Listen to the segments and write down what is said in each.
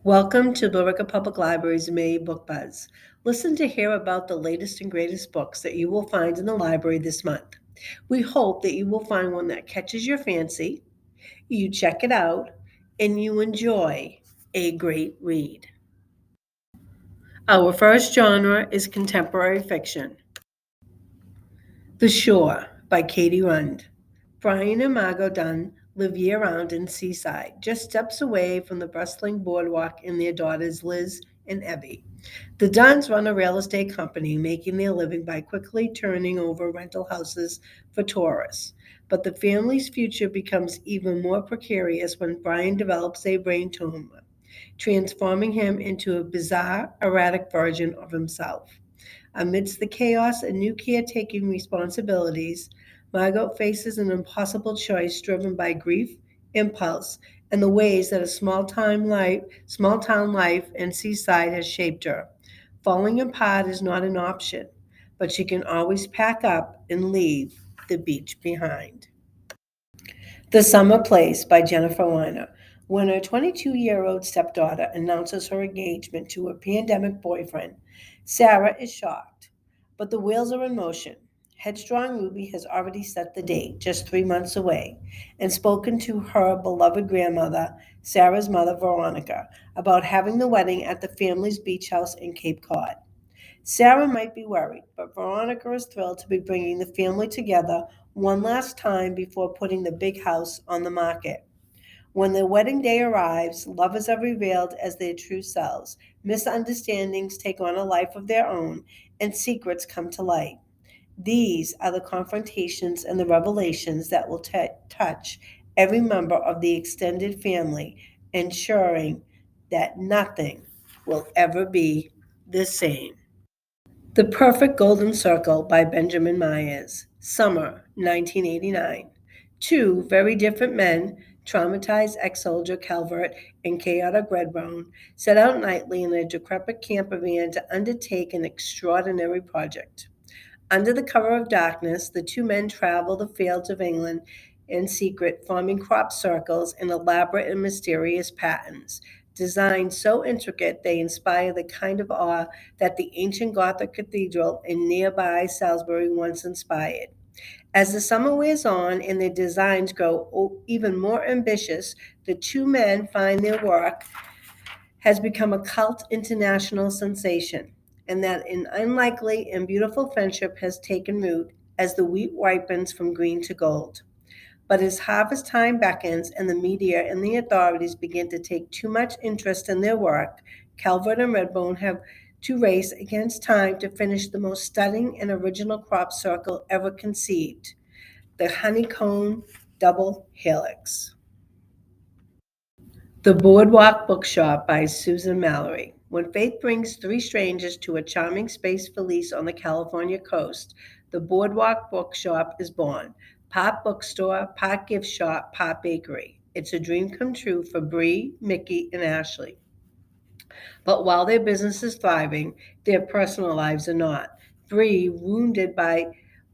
Welcome to Billerica Public Library's May Book Buzz. Listen to hear about the latest and greatest books that you will find in the library this month. We hope that you will find one that catches your fancy, you check it out, and you enjoy a great read. Our first genre is contemporary fiction. The Shore by Katie Rund. Brian and Margot Dunn live year round in Seaside, just steps away from the bustling boardwalk and their daughters Liz and Evie. The Dunns run a real estate company, making their living by quickly turning over rental houses for tourists. But the family's future becomes even more precarious when Brian develops a brain tumor, transforming him into a bizarre, erratic version of himself. Amidst the chaos and new caretaking responsibilities, Margot faces an impossible choice driven by grief, impulse, and the ways that a small town life in Seaside has shaped her. Falling apart is not an option, but she can always pack up and leave the beach behind. The Summer Place by Jennifer Weiner. When her 22-year-old stepdaughter announces her engagement to her pandemic boyfriend, Sarah is shocked. But the wheels are in motion. Headstrong Ruby has already set the date, just 3 months away, and spoken to her beloved grandmother, Sarah's mother, Veronica, about having the wedding at the family's beach house in Cape Cod. Sarah might be worried, but Veronica is thrilled to be bringing the family together one last time before putting the big house on the market. When the wedding day arrives, lovers are revealed as their true selves, misunderstandings take on a life of their own, and secrets come to light. These are the confrontations and the revelations that will touch every member of the extended family, ensuring that nothing will ever be the same. The Perfect Golden Circle by Benjamin Myers. Summer 1989. Two very different men, traumatized ex soldier Calvert and chaotic Redbone, set out nightly in a decrepit camper van to undertake an extraordinary project. Under the cover of darkness, the two men travel the fields of England in secret, forming crop circles in elaborate and mysterious patterns. Designed so intricate, they inspire the kind of awe that the ancient Gothic cathedral in nearby Salisbury once inspired. As the summer wears on and their designs grow even more ambitious, the two men find their work has become a cult international sensation, and that an unlikely and beautiful friendship has taken root as the wheat ripens from green to gold. But as harvest time beckons and the media and the authorities begin to take too much interest in their work, Calvert and Redbone have to race against time to finish the most stunning and original crop circle ever conceived, the honeycomb double helix. The Boardwalk Bookshop by Susan Mallory. When fate brings three strangers to a charming space for lease on the California coast, the Boardwalk Bookshop is born. Part bookstore, part gift shop, part bakery. It's a dream come true for Bree, Mickey, and Ashley. But while their business is thriving, their personal lives are not. Bree, wounded by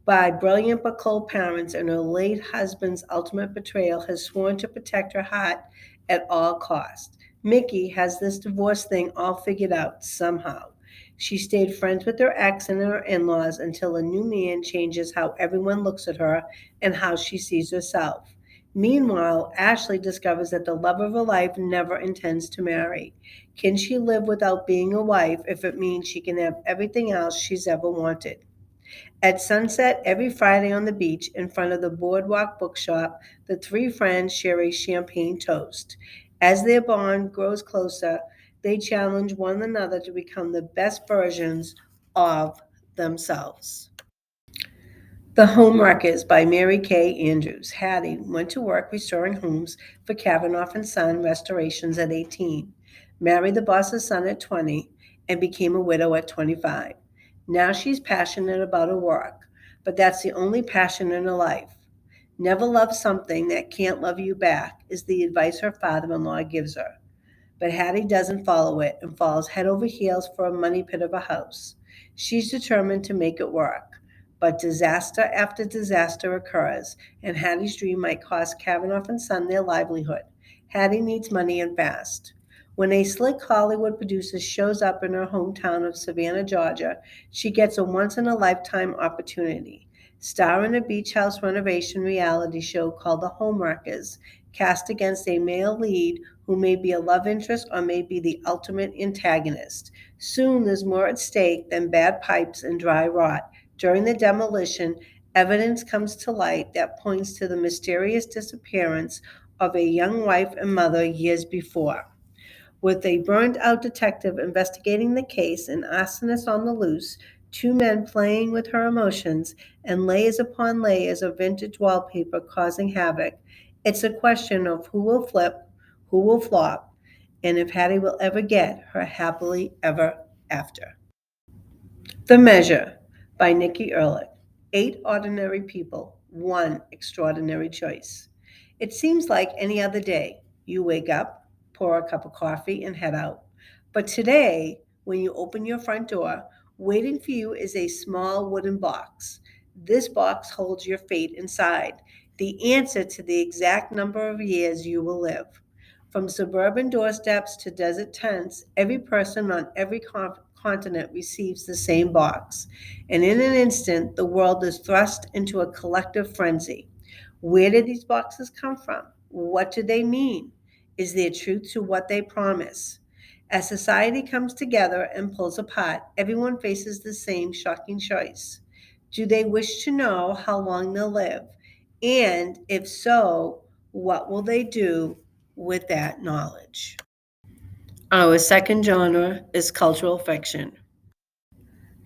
brilliant but cold parents and her late husband's ultimate betrayal, has sworn to protect her heart at all costs. Mickey has this divorce thing all figured out somehow. She stayed friends with her ex and her in laws until a new man changes how everyone looks at her and how she sees herself. Meanwhile, Ashley discovers that the love of her life never intends to marry. Can she live without being a wife if it means she can have everything else she's ever wanted? At sunset every Friday on the beach in front of the Boardwalk Bookshop, the three friends share a champagne toast. As their bond grows closer, they challenge one another to become the best versions of themselves. The Homewreckers by Mary Kay Andrews. Hattie went to work restoring homes for Kavanaugh and Son Restorations at 18, married the boss's son at 20, and became a widow at 25. Now she's passionate about her work, but that's the only passion in her life. Never love something that can't love you back is the advice her father-in-law gives her. But Hattie doesn't follow it and falls head over heels for a money pit of a house. She's determined to make it work. But disaster after disaster occurs, and Hattie's dream might cost Kavanaugh and Son their livelihood. Hattie needs money and fast. When a slick Hollywood producer shows up in her hometown of Savannah, Georgia, she gets a once in a lifetime opportunity. Star in a beach house renovation reality show called The Homewreckers, cast against a male lead who may be a love interest or may be the ultimate antagonist. Soon there's more at stake than bad pipes and dry rot. During the demolition, evidence comes to light that points to the mysterious disappearance of a young wife and mother years before. With a burned out detective investigating the case, an arsonist on the loose, two men playing with her emotions, and layers upon layers of vintage wallpaper causing havoc, it's a question of who will flip, who will flop, and if Hattie will ever get her happily ever after. The Measure by Nikki Ehrlich. 8 ordinary people, one extraordinary choice. It seems like any other day. You wake up, pour a cup of coffee, and head out. But today, when you open your front door, waiting for you is a small wooden box. This box holds your fate inside, the answer to the exact number of years you will live. From suburban doorsteps to desert tents, every person on every continent receives the same box. And in an instant, the world is thrust into a collective frenzy. Where did these boxes come from? What do they mean? Is there truth to what they promise? As society comes together and pulls apart, everyone faces the same shocking choice. Do they wish to know how long they'll live? And if so, what will they do with that knowledge? Our second genre is cultural fiction.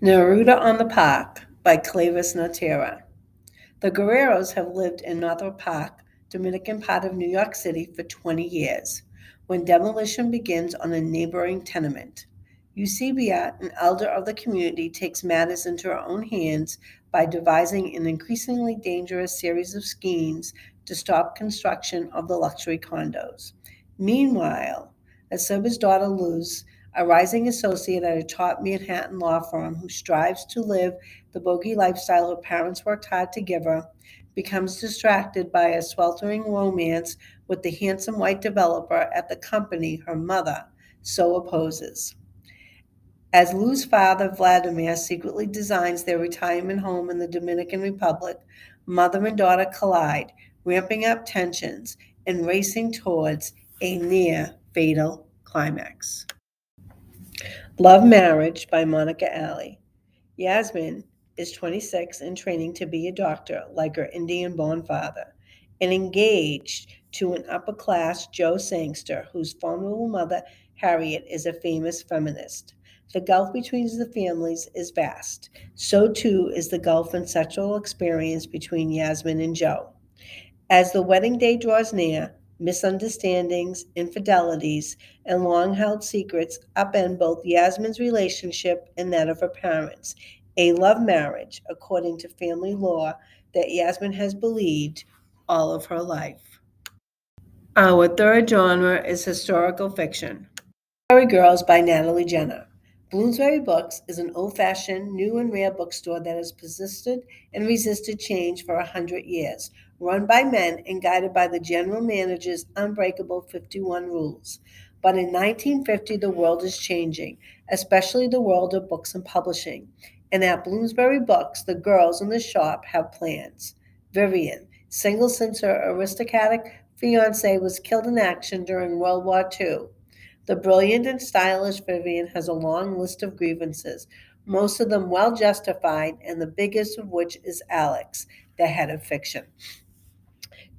Neruda on the Park by Clavis Natera. The Guerreros have lived in Northrop Park, Dominican part of New York City, for 20 years, when demolition begins on a neighboring tenement. Eusebia, an elder of the community, takes matters into her own hands by devising an increasingly dangerous series of schemes to stop construction of the luxury condos. Meanwhile, Asaba's daughter Luz, a rising associate at a top Manhattan law firm who strives to live the bogey lifestyle her parents worked hard to give her, becomes distracted by a sweltering romance with the handsome white developer at the company her mother so opposes. As Lou's father, Vladimir, secretly designs their retirement home in the Dominican Republic, mother and daughter collide, ramping up tensions and racing towards a near fatal climax. Love Marriage by Monica Alley. Yasmin is 26 and training to be a doctor like her Indian born father, and engaged to an upper class Joe Sangster whose formidable mother, Harriet, is a famous feminist. The gulf between the families is vast. So too is the gulf in sexual experience between Yasmin and Joe. As the wedding day draws near, misunderstandings, infidelities, and long held secrets upend both Yasmin's relationship and that of her parents. A love marriage, according to family law, that Yasmin has believed all of her life. Our third genre is historical fiction. Bloomsbury Girls by Natalie Jenner. Bloomsbury Books is an old fashioned, new and rare bookstore that has persisted and resisted change for 100 years, run by men and guided by the general manager's unbreakable 51 rules. But in 1950, the world is changing, especially the world of books and publishing. And at Bloomsbury Books, the girls in the shop have plans. Vivian, single since her aristocratic fiance was killed in action during World War II. The brilliant and stylish Vivian has a long list of grievances, most of them well justified, and the biggest of which is Alex, the head of fiction.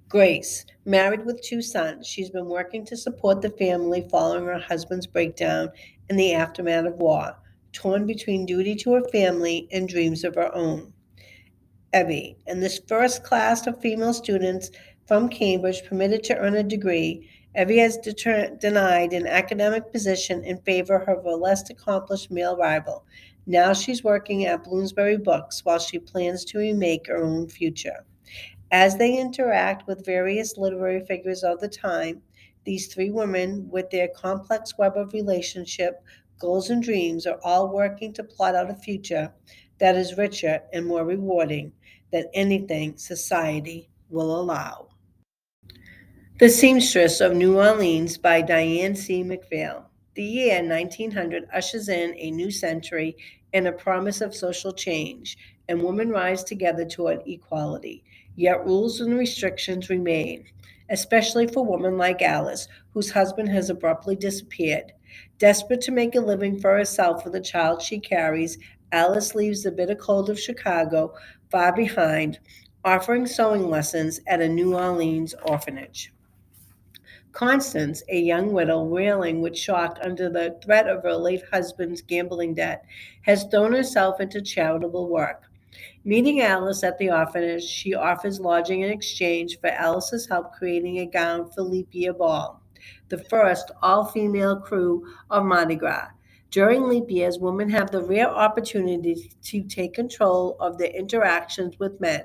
Grace, married with 2 sons, she's been working to support the family following her husband's breakdown in the aftermath of war, torn between duty to her family and dreams of her own. Evie, and this first class of female students from Cambridge permitted to earn a degree, Evie has denied an academic position in favor of her less accomplished male rival. Now she's working at Bloomsbury Books while she plans to remake her own future. As they interact with various literary figures of the time, these three women, with their complex web of relationship, goals, and dreams, are all working to plot out a future that is richer and more rewarding than anything society will allow. The Seamstress of New Orleans by Diane C. McPhail. The year 1900 ushers in a new century and a promise of social change, and women rise together toward equality. Yet rules and restrictions remain, especially for women like Alice, whose husband has abruptly disappeared. Desperate to make a living for herself and the child she carries, Alice leaves the bitter cold of Chicago far behind, offering sewing lessons at a New Orleans orphanage. Constance, a young widow reeling with shock under the threat of her late husband's gambling debt, has thrown herself into charitable work. Meeting Alice at the orphanage, she offers lodging in exchange for Alice's help creating a gown for Leap Year Ball, the first all female crew of Mardi Gras. During leap years, women have the rare opportunity to take control of their interactions with men,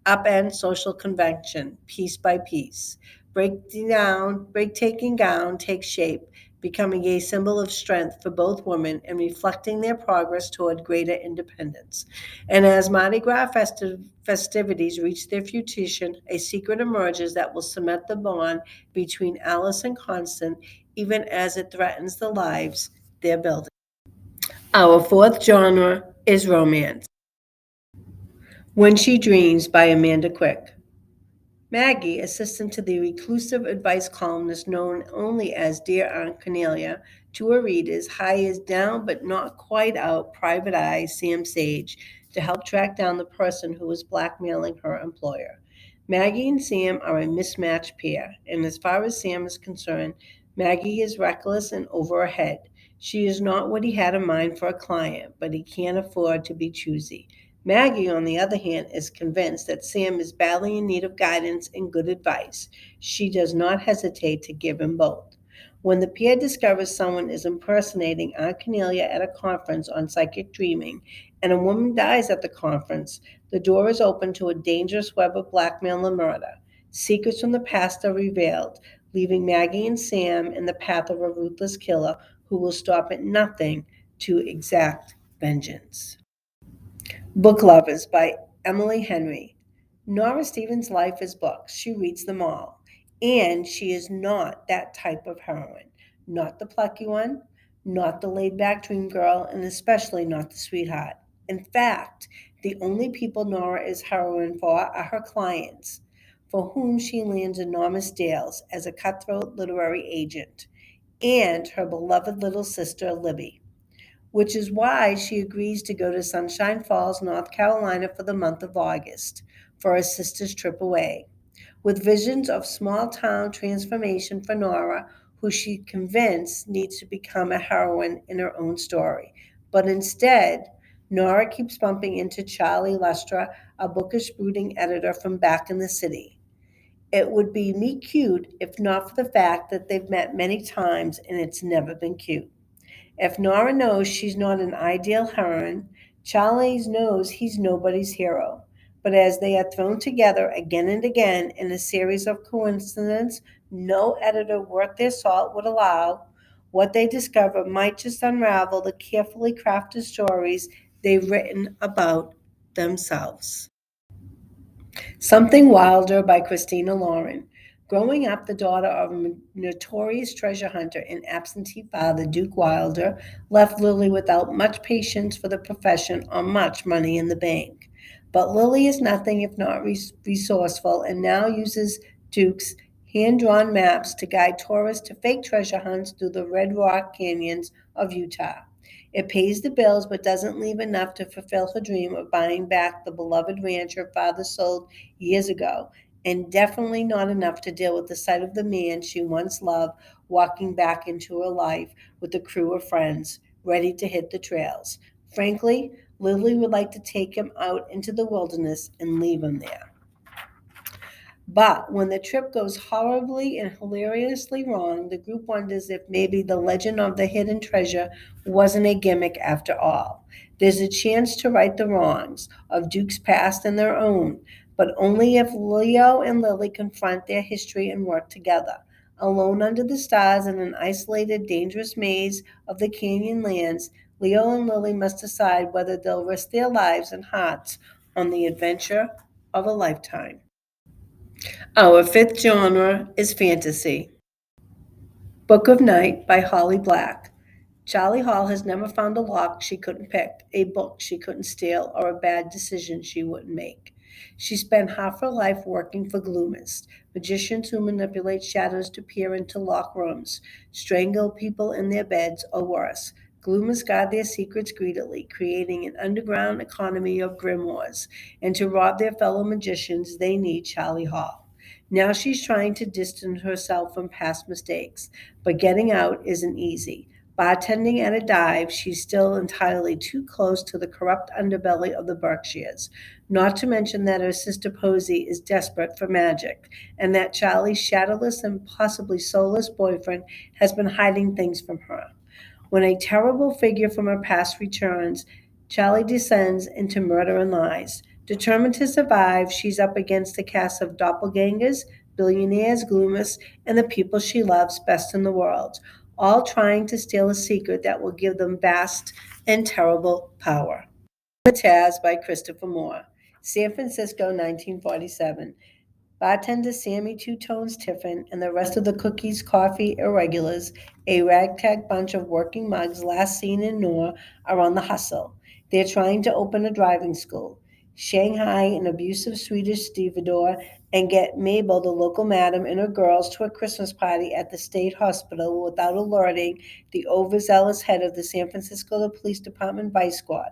upend social convention piece by piece. Break-taking gown takes shape, becoming a symbol of strength for both women and reflecting their progress toward greater independence. And as Mardi Gras festivities reach their fruition, a secret emerges that will cement the bond between Alice and Constant, even as it threatens the lives they're building. Our fourth genre is romance. When She Dreams by Amanda Quick. Maggie, assistant to the reclusive advice columnist known only as Dear Aunt Cornelia, to her readers, hires down but not quite out Private Eye Sam Sage to help track down the person who is blackmailing her employer. Maggie and Sam are a mismatched pair, and as far as Sam is concerned, Maggie is reckless and over her head. She is not what he had in mind for a client, but he can't afford to be choosy. Maggie, on the other hand, is convinced that Sam is badly in need of guidance and good advice. She does not hesitate to give him both. When the pair discovers someone is impersonating Aunt Cornelia at a conference on psychic dreaming, and a woman dies at the conference, the door is open to a dangerous web of blackmail and murder. Secrets from the past are revealed, leaving Maggie and Sam in the path of a ruthless killer who will stop at nothing to exact vengeance. Book Lovers by Emily Henry. Nora Stevens' life is books. She reads them all. And she is not that type of heroine. Not the plucky one, not the laid back dream girl, and especially not the sweetheart. In fact, the only people Nora is heroine for are her clients, for whom she lands enormous deals as a cutthroat literary agent, and her beloved little sister, Libby, which is why she agrees to go to Sunshine Falls, North Carolina for the month of August for her sister's trip away. With visions of small town transformation for Nora, who she convinced needs to become a heroine in her own story. But instead, Nora keeps bumping into Charlie Lustra, a bookish brooding editor from back in the city. It would be meet cute if not for the fact that they've met many times and it's never been cute. If Nora knows she's not an ideal heroine, Charlie knows he's nobody's hero. But as they are thrown together again and again in a series of coincidences no editor worth their salt would allow, what they discover might just unravel the carefully crafted stories they've written about themselves. Something Wilder by Christina Lauren. Growing up the daughter of a notorious treasure hunter and absentee father, Duke Wilder left Lily without much patience for the profession or much money in the bank. But Lily is nothing if not resourceful and now uses Duke's hand drawn maps to guide tourists to fake treasure hunts through the Red Rock canyons of Utah. It pays the bills but doesn't leave enough to fulfill her dream of buying back the beloved ranch her father sold years ago, and definitely not enough to deal with the sight of the man she once loved walking back into her life with a crew of friends ready to hit the trails. Frankly, Lily would like to take him out into the wilderness and leave him there. But when the trip goes horribly and hilariously wrong, the group wonders if maybe the legend of the hidden treasure wasn't a gimmick after all. There's a chance to right the wrongs of Duke's past and their own, but only if Leo and Lily confront their history and work together. Alone under the stars in an isolated, dangerous maze of the canyon lands, Leo and Lily must decide whether they'll risk their lives and hearts on the adventure of a lifetime. Our fifth genre is fantasy. Book of Night by Holly Black. Charlie Hall has never found a lock she couldn't pick, a book she couldn't steal, or a bad decision she wouldn't make. She spent half her life working for gloomists, magicians who manipulate shadows to peer into locked rooms, strangle people in their beds, or worse. Gloomists guard their secrets greedily, creating an underground economy of grimoires, and to rob their fellow magicians, they need Charlie Hall. Now she's trying to distance herself from past mistakes, but getting out isn't easy. Bartending at a dive, she's still entirely too close to the corrupt underbelly of the Berkshires. Not to mention that her sister Posey is desperate for magic, and that Charlie's shadowless and possibly soulless boyfriend has been hiding things from her. When a terrible figure from her past returns, Charlie descends into murder and lies. Determined to survive, she's up against a cast of doppelgangers, billionaires, gloomists, and the people she loves best in the world, all trying to steal a secret that will give them vast and terrible power. The Taz by Christopher Moore. San Francisco, 1947. Bartender Sammy Two Tones Tiffin and the rest of the Cookies Coffee irregulars, a ragtag bunch of working mugs last seen in Noor, are on the hustle. They're trying to open a driving school, Shanghai an abusive Swedish stevedore, and get Mabel, the local madam, and her girls to a Christmas party at the state hospital without alerting the overzealous head of the San Francisco Police Department Vice Squad,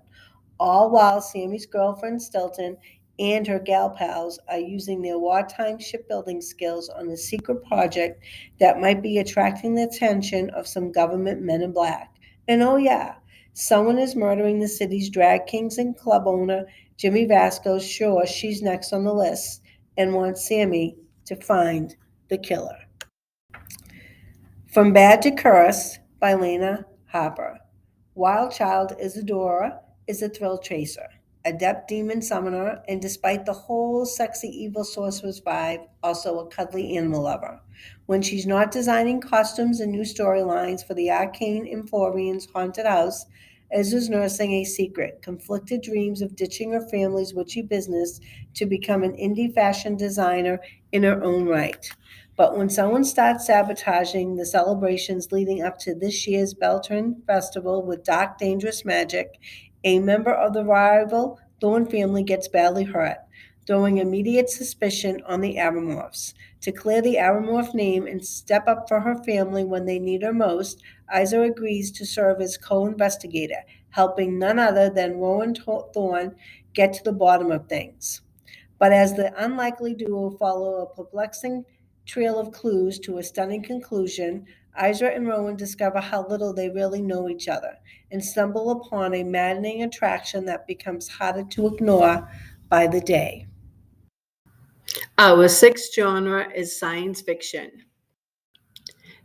all while Sammy's girlfriend Stilton and her gal pals are using their wartime shipbuilding skills on a secret project that might be attracting the attention of some government men in black. And oh, yeah, someone is murdering the city's drag kings and club owner, Jimmy Vasco. Sure, she's next on the list and wants Sammy to find the killer. From Bad to Curse by Lena Harper. Wild Child Isadora is a thrill chaser, adept demon summoner, and despite the whole sexy evil sorceress vibe, also a cuddly animal lover. When she's not designing costumes and new storylines for the arcane Emporian's haunted house, Izza's nursing a secret, conflicted dreams of ditching her family's witchy business to become an indie fashion designer in her own right. But when someone starts sabotaging the celebrations leading up to this year's Beltran Festival with dark, dangerous magic, a member of the rival Thorne family gets badly hurt, throwing immediate suspicion on the Aramorphs. To clear the Aramorph name and step up for her family when they need her most, Isa agrees to serve as co-investigator, helping none other than Rowan Thorne get to the bottom of things. But as the unlikely duo follow a perplexing trail of clues to a stunning conclusion, Isra and Rowan discover how little they really know each other and stumble upon a maddening attraction that becomes harder to ignore by the day. Our sixth genre is science fiction.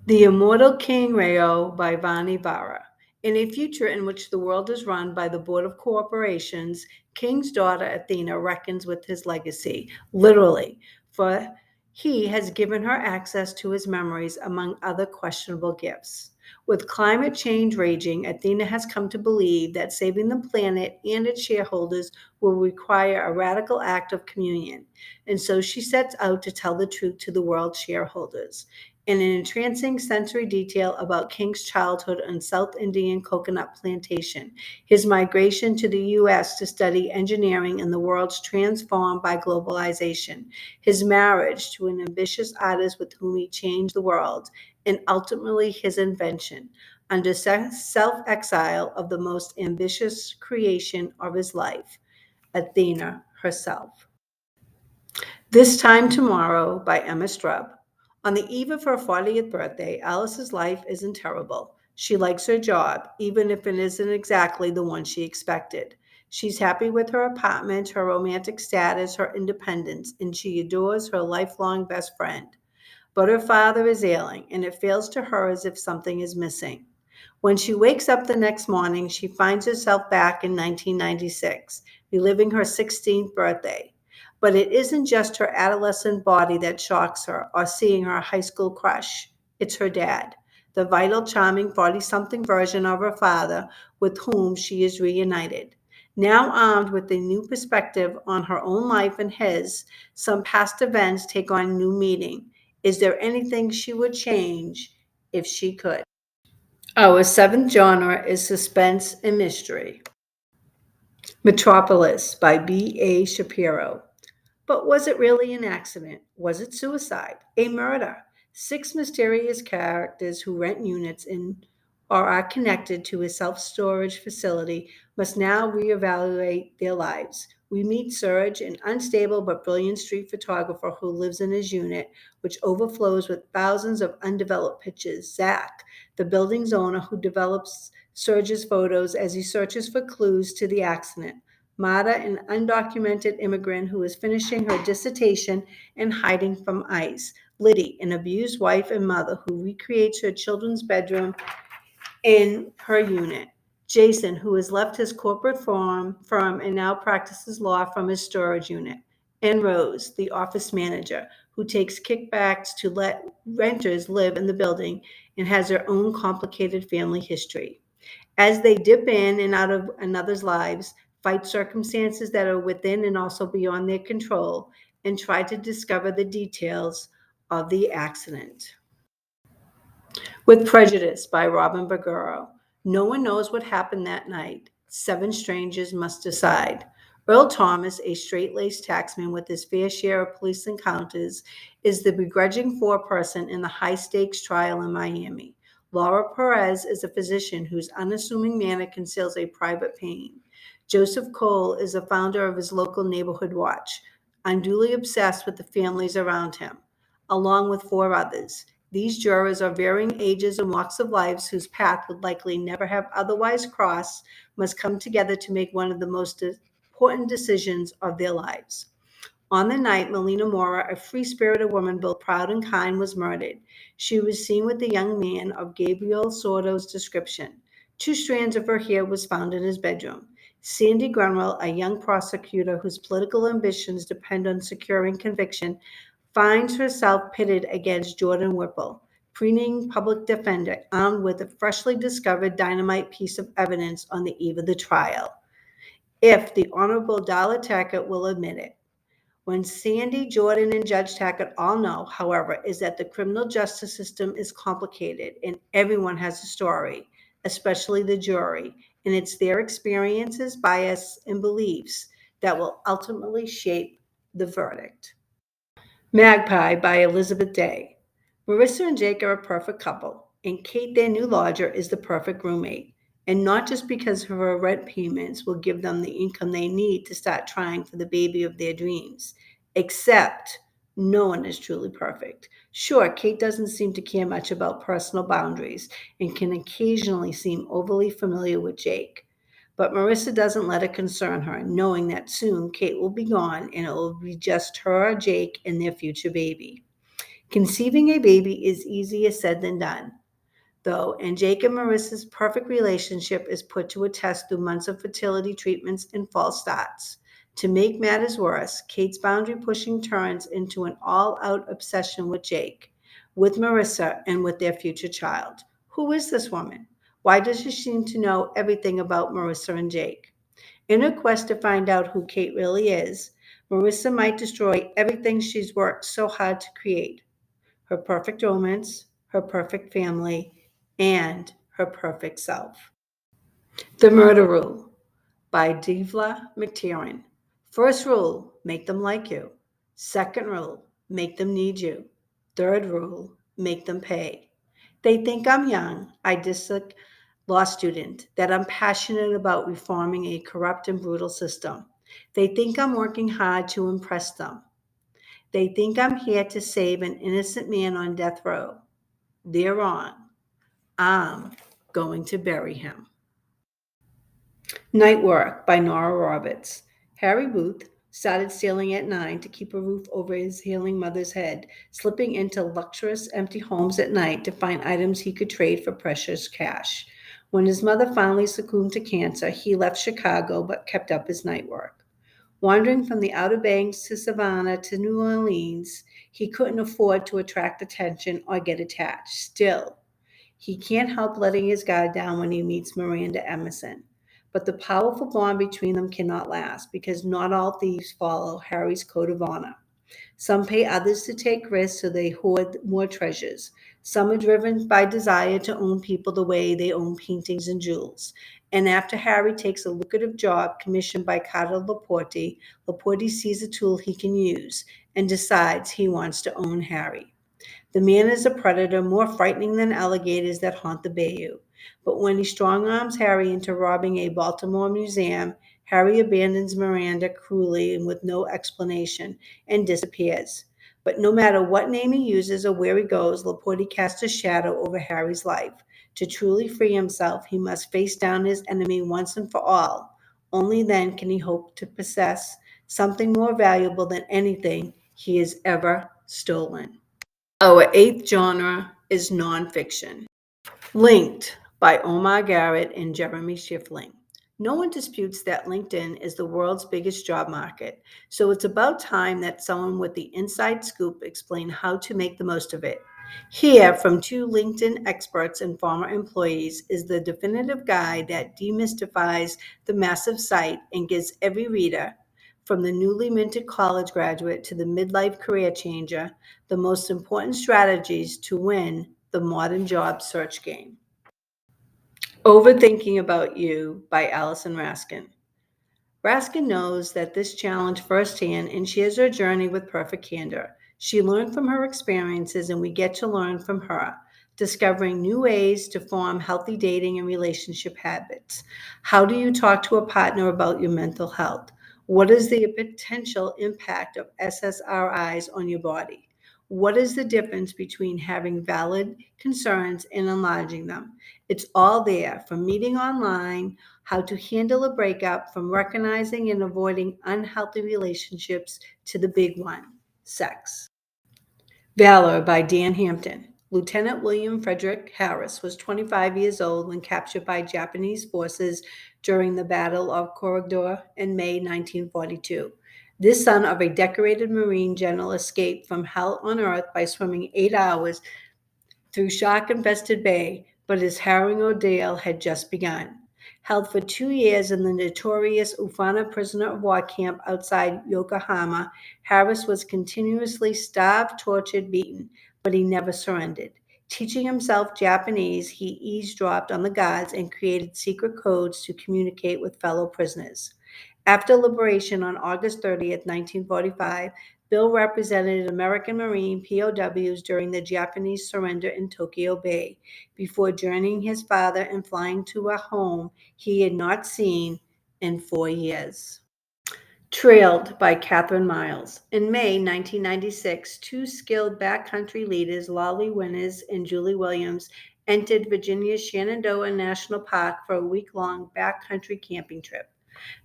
The Immortal King Rao by Vani Vara. In a future in which the world is run by the Board of Corporations, King's daughter Athena reckons with his legacy, literally, for he has given her access to his memories, among other questionable gifts. With climate change raging, Athena has come to believe that saving the planet and its shareholders will require a radical act of communion, and so she sets out to tell the truth to the world's shareholders. In an entrancing sensory detail about King's childhood on South Indian coconut plantation, his migration to the U.S. to study engineering in the world's transformed by globalization, his marriage to an ambitious artist with whom he changed the world, and ultimately his invention, under self-exile of the most ambitious creation of his life, Athena herself. This Time Tomorrow by Emma Strubb. On the eve of her 40th birthday, Alice's life isn't terrible. She likes her job, even if it isn't exactly the one she expected. She's happy with her apartment, her romantic status, her independence, and she adores her lifelong best friend. But her father is ailing, and it feels to her as if something is missing. When she wakes up the next morning, she finds herself back in 1996, reliving her 16th birthday. But it isn't just her adolescent body that shocks her or seeing her high school crush. It's her dad, the vital, charming 40 something version of her father with whom she is reunited. Now armed with a new perspective on her own life and his, some past events take on new meaning. Is there anything she would change if she could? Our seventh genre is suspense and mystery. Metropolis by B.A. Shapiro. But was it really an accident? Was it suicide? A murder? Six mysterious characters who rent units in or are connected to a self storage facility must now reevaluate their lives. We meet Serge, an unstable but brilliant street photographer who lives in his unit, which overflows with thousands of undeveloped pictures. Zach, the building's owner, who develops Serge's photos as he searches for clues to the accident. Mata, an undocumented immigrant who is finishing her dissertation and hiding from ICE. Liddy, an abused wife and mother who recreates her children's bedroom in her unit. Jason, who has left his corporate firm and now practices law from his storage unit. And Rose, the office manager, who takes kickbacks to let renters live in the building and has her own complicated family history. As they dip in and out of another's lives, fight circumstances that are within and also beyond their control, and try to discover the details of the accident. With Prejudice by Robin Bergero. No one knows what happened that night. Seven strangers must decide. Earl Thomas, a straight laced taxman with his fair share of police encounters, is the begrudging foreperson in the high stakes trial in Miami. Laura Perez is a physician whose unassuming manner conceals a private pain. Joseph Cole is the founder of his local neighborhood watch, unduly obsessed with the families around him, along with four others. These jurors are varying ages and walks of lives whose path would likely never have otherwise crossed, must come together to make one of the most important decisions of their lives. On the night Melina Mora, a free-spirited woman both proud and kind, was murdered, she was seen with a young man of Gabriel Sordo's description. Two strands of her hair was found in his bedroom. Sandy Grunwell, a young prosecutor whose political ambitions depend on securing conviction, finds herself pitted against Jordan Whipple, preening public defender, armed with a freshly discovered dynamite piece of evidence on the eve of the trial, if the Honorable Darla Tackett will admit it. When Sandy, Jordan, and Judge Tackett all know, however, is that the criminal justice system is complicated and everyone has a story, especially the jury, and it's their experiences, bias, and beliefs that will ultimately shape the verdict. Magpie by Elizabeth Day. Marissa and Jake are a perfect couple, and Kate, their new lodger, is the perfect roommate. And not just because her rent payments will give them the income they need to start trying for the baby of their dreams. Except no one is truly perfect. Sure, Kate doesn't seem to care much about personal boundaries and can occasionally seem overly familiar with Jake. But Marissa doesn't let it concern her, knowing that soon Kate will be gone and it will be just her, Jake, and their future baby. Conceiving a baby is easier said than done, though, and Jake and Marissa's perfect relationship is put to a test through months of fertility treatments and false starts. To make matters worse, Kate's boundary pushing turns into an all out obsession with Jake, with Marissa, and with their future child. Who is this woman? Why does she seem to know everything about Marissa and Jake? In her quest to find out who Kate really is, Marissa might destroy everything she's worked so hard to create: her perfect romance, her perfect family, and her perfect self. The Murder Rule by Devla McTiernan. First rule, make them like you. Second rule, make them need you. Third rule, make them pay. They think I'm young, idealistic law student, that I'm passionate about reforming a corrupt and brutal system. They think I'm working hard to impress them. They think I'm here to save an innocent man on death row. They're wrong. I'm going to bury him. Night Work by Nora Roberts. Harry Booth started stealing at 9 to keep a roof over his ailing mother's head, slipping into luxurious empty homes at night to find items he could trade for precious cash. When his mother finally succumbed to cancer, he left Chicago but kept up his night work. Wandering from the Outer Banks to Savannah to New Orleans, he couldn't afford to attract attention or get attached. Still, he can't help letting his guard down when he meets Miranda Emerson. but the powerful bond between them cannot last because not all thieves follow Harry's code of honor. Some pay others to take risks so they hoard more treasures. Some are driven by desire to own people the way they own paintings and jewels. And after Harry takes a lucrative job commissioned by Carter Laporte, Laporte sees a tool he can use and decides he wants to own Harry. The man is a predator more frightening than alligators that haunt the bayou. But when he strong arms Harry into robbing a Baltimore museum, Harry abandons Miranda cruelly and with no explanation and disappears. But no matter what name he uses or where he goes, Laporte casts a shadow over Harry's life. To truly free himself, he must face down his enemy once and for all. Only then can he hope to possess something more valuable than anything he has ever stolen. Our eighth genre is nonfiction. Linked by Omar Garrett and Jeremy Schiffling. No one disputes that LinkedIn is the world's biggest job market, so it's about time that someone with the inside scoop explain how to make the most of it. Here, from two LinkedIn experts and former employees, is the definitive guide that demystifies the massive site and gives every reader, from the newly minted college graduate to the midlife career changer, the most important strategies to win the modern job search game. Overthinking About You by Allison Raskin. Raskin knows that this challenge firsthand and shares her journey with perfect candor. She learned from her experiences, and we get to learn from her, discovering new ways to form healthy dating and relationship habits. How do you talk to a partner about your mental health? What is the potential impact of SSRIs on your body? What is the difference between having valid concerns and enlarging them? It's all there, from meeting online, how to handle a breakup, from recognizing and avoiding unhealthy relationships to the big one, sex. Valor by Dan Hampton. Lieutenant William Frederick Harris was 25 years old when captured by Japanese forces during the Battle of Corregidor in May 1942. This son of a decorated Marine general escaped from hell on earth by swimming 8 hours through shark-infested bay, but his harrowing ordeal had just begun. Held for 2 years in the notorious Ufana prisoner of war camp outside Yokohama, Harris was continuously starved, tortured, beaten, but he never surrendered. Teaching himself Japanese, he eavesdropped on the guards and created secret codes to communicate with fellow prisoners. After liberation on August 30th, 1945, Bill represented American Marine POWs during the Japanese surrender in Tokyo Bay before joining his father and flying to a home he had not seen in 4 years. Trailed by Catherine Miles. In May 1996, two skilled backcountry leaders, Lolly Winters and Julie Williams, entered Virginia's Shenandoah National Park for a week-long backcountry camping trip.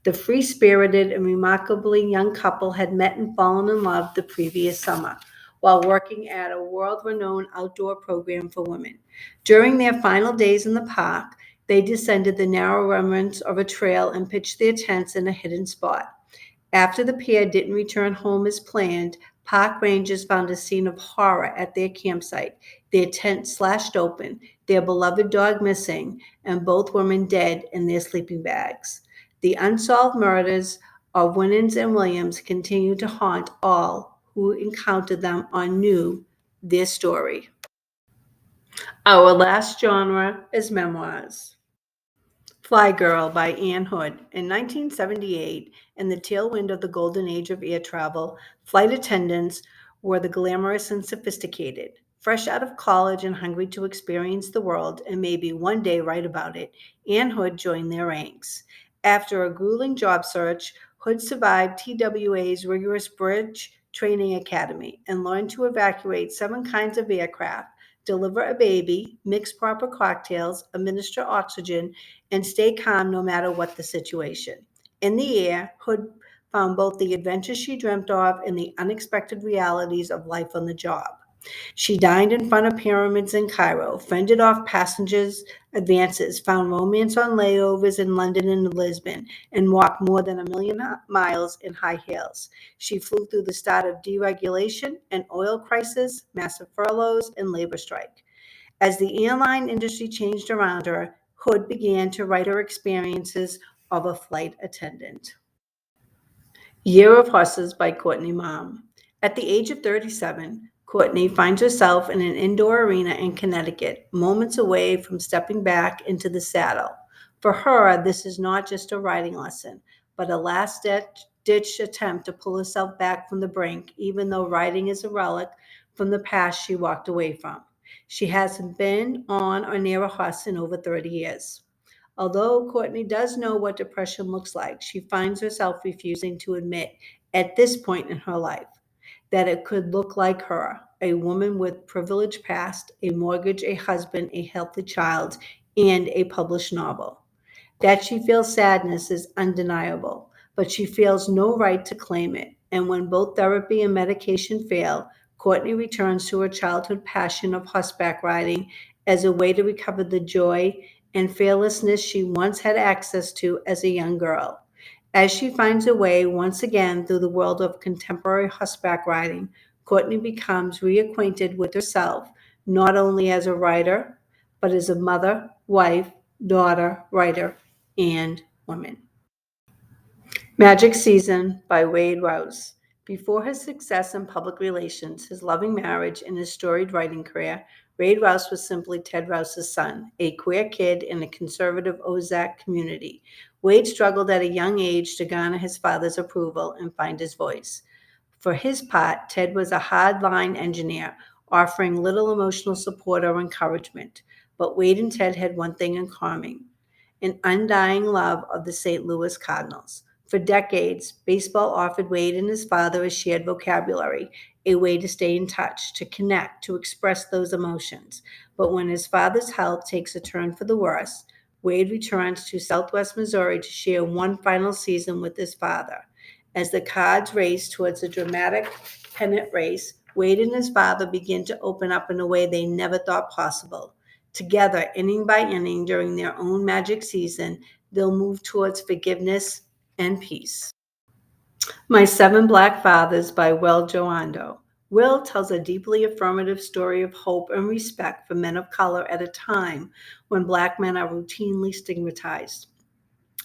The free-spirited and remarkably young couple had met and fallen in love the previous summer while working at a world-renowned outdoor program for women. During their final days in the park, they descended the narrow remnants of a trail and pitched their tents in a hidden spot. After the pair didn't return home as planned, park rangers found a scene of horror at their campsite, their tent slashed open, their beloved dog missing, and both women dead in their sleeping bags. The unsolved murders of Winans and Williams continue to haunt all who encountered them or knew their story. Our last genre is memoirs. Fly Girl by Anne Hood. In 1978, in the tailwind of the golden age of air travel, flight attendants were the glamorous and sophisticated. Fresh out of college and hungry to experience the world and maybe one day write about it, Anne Hood joined their ranks. After a grueling job search, Hood survived TWA's rigorous bridge training academy and learned to evacuate 7 kinds of aircraft, deliver a baby, mix proper cocktails, administer oxygen, and stay calm no matter what the situation. In the air, Hood found both the adventures she dreamt of and the unexpected realities of life on the job. She dined in front of pyramids in Cairo, fended off passengers' advances, found romance on layovers in London and Lisbon, and walked more than 1 million miles in high heels. She flew through the start of deregulation, an oil crisis, massive furloughs, and labor strike. As the airline industry changed around her, Hood began to write her experiences of a flight attendant. Year of Horses by Courtney Maum. At the age of 37, Courtney finds herself in an indoor arena in Connecticut, moments away from stepping back into the saddle. For her, this is not just a riding lesson, but a last-ditch attempt to pull herself back from the brink, even though riding is a relic from the past she walked away from. She hasn't been on or near a horse in over 30 years. Although Courtney does know what depression looks like, she finds herself refusing to admit at this point in her life that it could look like her, a woman with privileged past, a mortgage, a husband, a healthy child, and a published novel. That she feels sadness is undeniable, but she feels no right to claim it. And when both therapy and medication fail, Courtney returns to her childhood passion of horseback riding as a way to recover the joy and fearlessness she once had access to as a young girl. As she finds her way once again through the world of contemporary horseback riding, Courtney becomes reacquainted with herself, not only as a rider, but as a mother, wife, daughter, writer, and woman. Magic Season by Wade Rouse. Before his success in public relations, his loving marriage, and his storied writing career, Wade Rouse was simply Ted Rouse's son, a queer kid in a conservative Ozark community. Wade struggled at a young age to garner his father's approval and find his voice. For his part, Ted was a hard-line engineer, offering little emotional support or encouragement. But Wade and Ted had one thing in common: an undying love of the St. Louis Cardinals. For decades, baseball offered Wade and his father a shared vocabulary, a way to stay in touch, to connect, to express those emotions. But when his father's health takes a turn for the worse, Wade returns to Southwest Missouri to share one final season with his father. As the Cards race towards a dramatic pennant race, Wade and his father begin to open up in a way they never thought possible. Together, inning by inning, during their own magic season, they'll move towards forgiveness and peace. My Seven Black Fathers by Will Joando. Will tells a deeply affirmative story of hope and respect for men of color at a time when Black men are routinely stigmatized.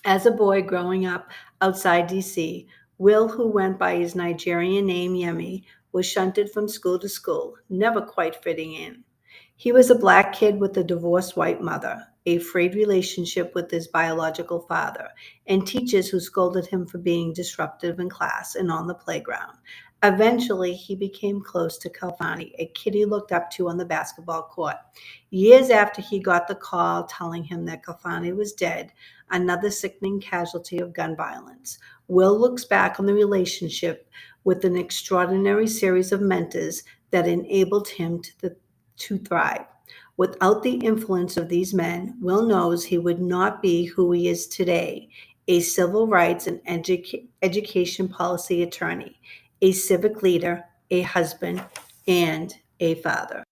As a boy growing up outside D.C., Will, who went by his Nigerian name Yemi, was shunted from school to school, never quite fitting in. He was a Black kid with a divorced white mother, a frayed relationship with his biological father, and teachers who scolded him for being disruptive in class and on the playground. Eventually, he became close to Kalfani, a kid he looked up to on the basketball court. Years after he got the call telling him that Kalfani was dead, another sickening casualty of gun violence, Will looks back on the relationship with an extraordinary series of mentors that enabled him to thrive. Without the influence of these men, Will knows he would not be who he is today, a civil rights and education policy attorney, a civic leader, a husband, and a father.